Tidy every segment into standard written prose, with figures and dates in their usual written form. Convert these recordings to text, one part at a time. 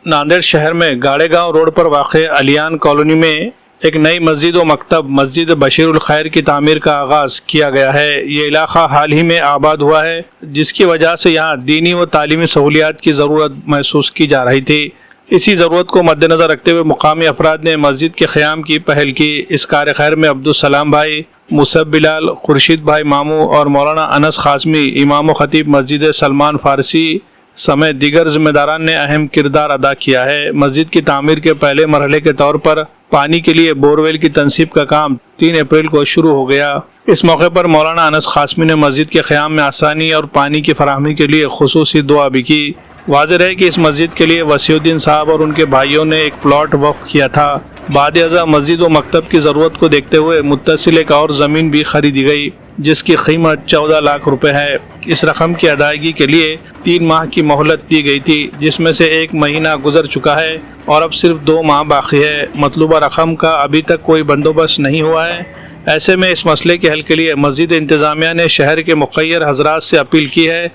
ناندیڑ شہر میں گاڑے گاؤں روڈ پر واقع الیان کالونی میں ایک نئی مسجد و مکتب مسجد بشیر الخیر کی تعمیر کا آغاز کیا گیا ہے۔ یہ علاقہ حال ہی میں آباد ہوا ہے، جس کی وجہ سے یہاں دینی و تعلیمی سہولیات کی ضرورت محسوس کی جا رہی تھی۔ اسی ضرورت کو مد نظر رکھتے ہوئے مقامی افراد نے مسجد کے قیام کی پہل کی۔ اس کار خیر میں عبدالسلام بھائی، مصعب بلال، خورشید بھائی ماموں اور مولانا انس قاسمی امام و خطیب مسجد سلمان فارسی سمیت دیگر ذمہ داران نے اہم کردار ادا کیا ہے۔ مسجد کی تعمیر کے پہلے مرحلے کے طور پر پانی کے لیے بورویل کی تنصیب کا کام 3 اپریل کو شروع ہو گیا۔ اس موقع پر مولانا انس قاسمی نے مسجد کے قیام میں آسانی اور پانی کی فراہمی کے لیے خصوصی دعا بھی کی۔ واضح ہے کہ اس مسجد کے لیے وسیع الدین صاحب اور ان کے بھائیوں نے ایک پلاٹ وقف کیا تھا۔ بعد ازاں مسجد و مکتب کی ضرورت کو دیکھتے ہوئے متصل ایک اور زمین بھی خریدی گئی، جس کی قیمت 14 لاکھ روپے ہے۔ اس رقم کی ادائیگی کے لیے 3 ماہ کی مہلت دی گئی تھی، جس میں سے 1 مہینہ گزر چکا ہے اور اب صرف 2 ماہ باقی ہے۔ مطلوبہ رقم کا ابھی تک کوئی بندوبست نہیں ہوا ہے۔ ایسے میں اس مسئلے کے حل کے لیے مسجد انتظامیہ نے شہر کے مخیر حضرات سے اپیل کی ہے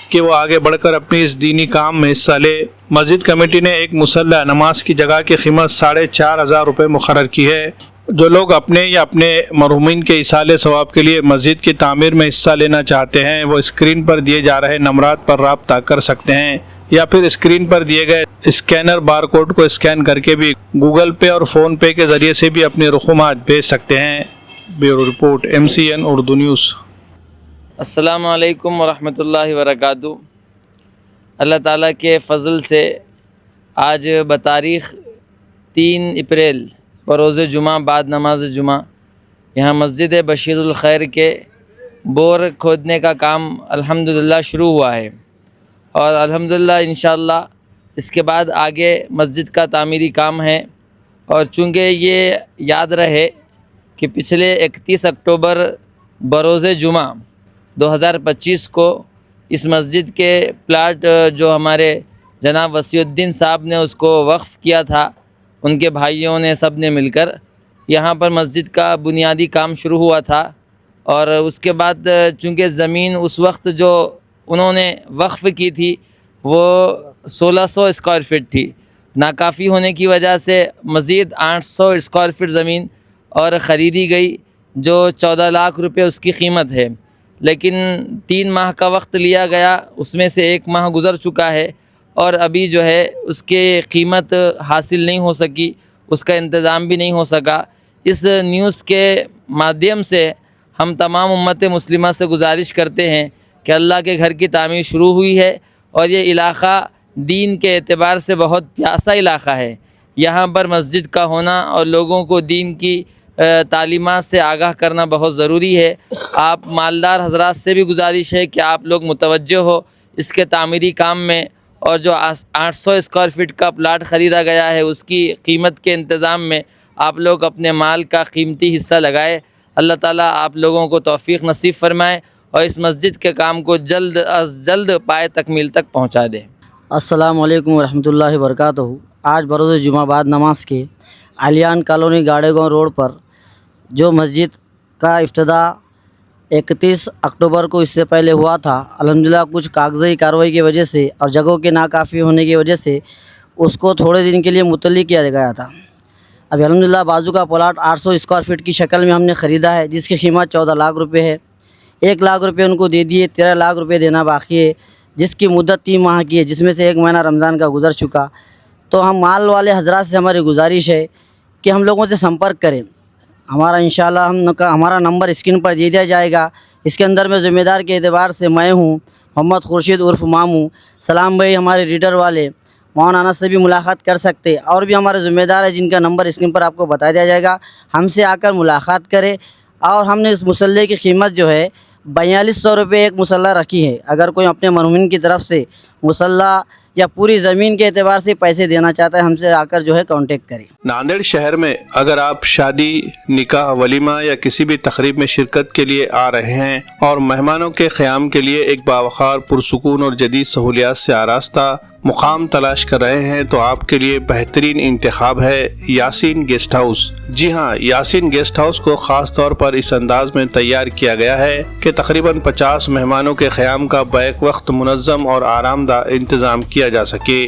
کہ وہ آگے بڑھ کر اپنی اس دینی کام میں حصہ لے۔ مسجد کمیٹی نے ایک مصلی نماز کی جگہ کی قیمت 4,500 روپے مقرر کی ہے۔ جو لوگ اپنے یا اپنے مرحومین کے ایصال ثواب کے لیے مسجد کی تعمیر میں حصہ لینا چاہتے ہیں، وہ اسکرین پر دیے جا رہے نمبرات پر رابطہ کر سکتے ہیں، یا پھر اسکرین پر دیے گئے اسکینر بار کوڈ کو اسکین کر کے بھی گوگل پے اور فون پے کے ذریعے سے بھی اپنے رقومات بھیج سکتے ہیں۔ Bureau report MCN Urdu news. السلام علیکم ورحمۃ اللہ وبرکاتہ۔ اللہ تعالیٰ کے فضل سے آج بتاریخ 3 اپریل بروز جمعہ بعد نماز جمعہ یہاں مسجد بشیر الخیر کے بور کھودنے کا کام الحمدللہ شروع ہوا ہے، اور الحمدللہ انشاءاللہ اس کے بعد آگے مسجد کا تعمیری کام ہے۔ اور چونکہ یہ یاد رہے کہ پچھلے 31 اکتوبر بروز جمعہ 2025 کو اس مسجد کے پلاٹ جو ہمارے جناب وسیع الدین صاحب نے اس کو وقف کیا تھا، ان کے بھائیوں نے سب نے مل کر یہاں پر مسجد کا بنیادی کام شروع ہوا تھا۔ اور اس کے بعد چونکہ زمین اس وقت جو انہوں نے وقف کی تھی وہ 1600 اسکوائر فٹ تھی، ناکافی ہونے کی وجہ سے مزید 800 اسکوائر فٹ زمین اور خریدی گئی، جو 14 لاکھ روپے اس کی قیمت ہے۔ لیکن 3 ماہ کا وقت لیا گیا، اس میں سے 1 ماہ گزر چکا ہے اور ابھی جو ہے اس کے قیمت حاصل نہیں ہو سکی، اس کا انتظام بھی نہیں ہو سکا۔ اس نیوز کے مادھیم سے ہم تمام امت مسلمہ سے گزارش کرتے ہیں کہ اللہ کے گھر کی تعمیر شروع ہوئی ہے، اور یہ علاقہ دین کے اعتبار سے بہت پیاسا علاقہ ہے۔ یہاں پر مسجد کا ہونا اور لوگوں کو دین کی تعلیمات سے آگاہ کرنا بہت ضروری ہے۔ آپ مالدار حضرات سے بھی گزارش ہے کہ آپ لوگ متوجہ ہو اس کے تعمیری کام میں، اور جو 800 اسکوائر فٹ کا پلاٹ خریدا گیا ہے اس کی قیمت کے انتظام میں آپ لوگ اپنے مال کا قیمتی حصہ لگائے۔ اللہ تعالیٰ آپ لوگوں کو توفیق نصیب فرمائے اور اس مسجد کے کام کو جلد از جلد پائے تکمیل تک پہنچا دے۔ السلام علیکم ورحمۃ اللہ وبرکاتہ۔ آج بروز جمعہ بعد نماز کے الیان کالونی گاڑے گاؤں روڈ پر جو مسجد کا افتتاح 31 اکتوبر کو اس سے پہلے ہوا تھا، الحمدللہ کچھ کاغذی کارروائی کی وجہ سے اور جگہوں کے ناکافی ہونے کی وجہ سے اس کو تھوڑے دن کے لیے ملتوی کیا گیا تھا۔ ابھی الحمدللہ بازو کا پلاٹ 800 اسکوائر فٹ کی شکل میں ہم نے خریدا ہے، جس کی قیمت 14 لاکھ روپے ہے۔ 1 لاکھ روپے ان کو دے دیے، 13 لاکھ روپے دینا باقی ہے، جس کی مدت 3 ماہ کی ہے، جس میں سے 1 مہینہ رمضان کا گزر چکا۔ تو ہم مال والے حضرات سے ہماری گزارش ہے کہ ہم لوگوں سے سمپرک کریں۔ ہمارا نمبر اسکرین پر دے دیا جائے گا۔ اس کے اندر میں ذمہ دار کے اعتبار سے میں ہوں، محمد خورشید عرف ماموں۔ سلام بھائی ہمارے ریڈر والے مولانا انس سے بھی ملاقات کر سکتے، اور بھی ہمارے ذمہ دار ہیں جن کا نمبر اسکرین پر آپ کو بتا دیا جائے گا، ہم سے آ کر ملاقات کرے۔ اور ہم نے اس مسلح کی قیمت جو ہے 4200 روپے ایک مسلح رکھی ہے۔ اگر کوئی اپنے مرحومین کی طرف سے مسلح یا پوری زمین کے اعتبار سے پیسے دینا چاہتا ہے، ہم سے آ کر جو ہے کانٹیکٹ کریں۔ ناندیڑ شہر میں اگر آپ شادی، نکاح، ولیمہ یا کسی بھی تقریب میں شرکت کے لیے آ رہے ہیں اور مہمانوں کے قیام کے لیے ایک باوقار، پرسکون اور جدید سہولیات سے آراستہ مقام تلاش کر رہے ہیں، تو آپ کے لیے بہترین انتخاب ہے یاسین گیسٹ ہاؤس۔ جی ہاں، یاسین گیسٹ ہاؤس کو خاص طور پر اس انداز میں تیار کیا گیا ہے کہ تقریباً 50 مہمانوں کے قیام کا بیک وقت منظم اور آرام دہ انتظام کیا جا سکے۔